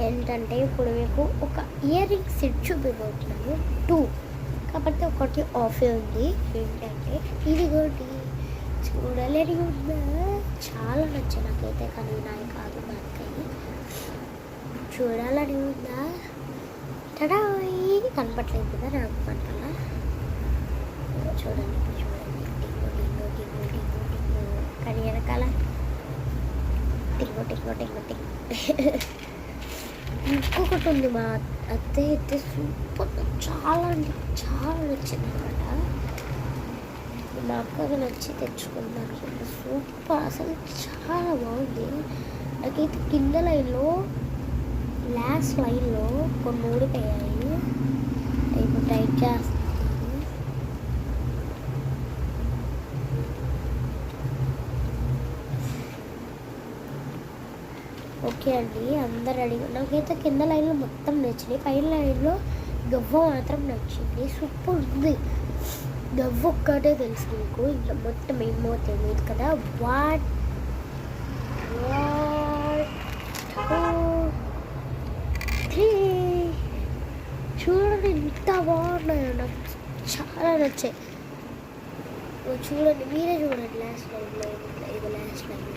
ఏంటంటే ఇప్పుడు మీకు ఒక ఇయర్ రింగ్ సెట్ చూపిపోతున్నాను 2. కాకపోతే ఒకటి ఆఫ్ ఉంది. ఏంటంటే ఇదిగోటి చూడలేని ఉందా, చాలా నచ్చాయి నాకైతే. కానీ నాయి కాదు, మా అక్కయ్య. చూడాలని ఉందా, టడా కనపట్లేదు కదా నాకు పంటలా. చూడండి చూడండి, టింగు టింగు టింగు టింగు టింగు. కానీ వెనకాల టింగు టింగు టింగు టింగు. ఇంకొకటి ఉంది, మా అత్తయ్య అయితే సూపర్, చాలా అంటే చాలా నచ్చింది అనమాట. మా అక్కకు నచ్చి తెచ్చుకున్నాను అనుకుంటా. సూపర్, అసలు చాలా బాగుంది. నాకైతే కింద లైన్లో లాస్ట్ లైన్లో కొన్ని ఊడిపోయాయి. ఇప్పుడు టైట్ చేస్తాను. ఓకే అండి, అందరు రెడీ. నాకైతే కింద లైన్లో మొత్తం నచ్చినాయి, పైన లైన్లో గవ్వ మాత్రం నచ్చింది. సూపర్ ఉంది. గవ్వ ఒక్కటే తెలుసు మీకు, ఇంకా మొత్తం ఏమో తెలియదు కదా. వాట్ చూడండి ఎంత బాగున్నాయో, నాకు చాలా నచ్చాయి. చూడండి, మీరే చూడండి. లాస్ట్ లైన్లో ఇది లాస్ట్ లైన్,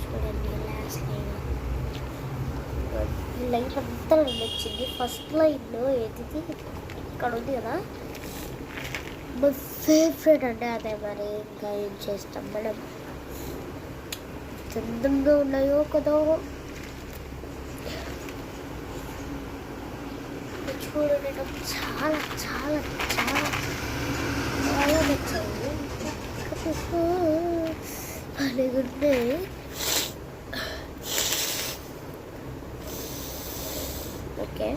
చూడండి లాస్ట్ లైన్. ఈ లైన్ అంతా నచ్చింది. ఫస్ట్ లైన్లో ఏది ఇక్కడ ఉంది కదా, మా ఫేవరెట్ అంటే అదే. మరి ఇంకా ఏం చేస్తాం మనం, చందంగా ఉన్నాయో కదా. చూడండి, నాకు చాలా చాలా చాలా చాలా నచ్చాయి. అలాగుంటే ఓకే.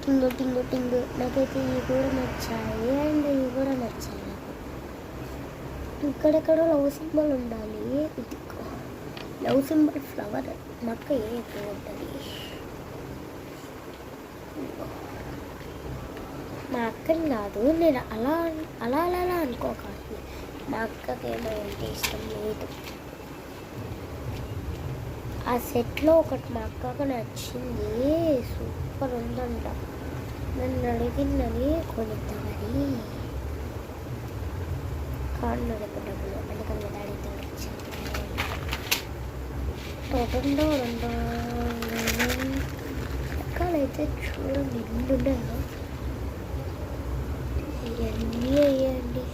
టింగు టింగు టింగు. నాకైతే ఇవి కూడా నచ్చాయి అండ్ ఇవి కూడా నచ్చాయి నాకు. ఇక్కడెక్కడ లవ్ సింబల్ ఉండాలి. ఇది లవ్ సింబల్ ఫ్లవర్ మా అక్క ఎక్కువ ఉంటుంది. మా అక్కని కాదు, నేను అలా అలా అలా అనుకోకండి. మా అక్కకేమో అంటే ఇష్టం లేదు. ఆ సెట్లో ఒకటి మా అక్కకు నచ్చింది, సూపర్ ఉందంట. నన్ను అడిగిందని కొనిద్దామని కాదు అడగడము, అందుకని కదా అడిగితే వచ్చింది. ఎక్కడైతే చూడండి, నిండున్నాయో ఇవన్నీ అయ్యండి.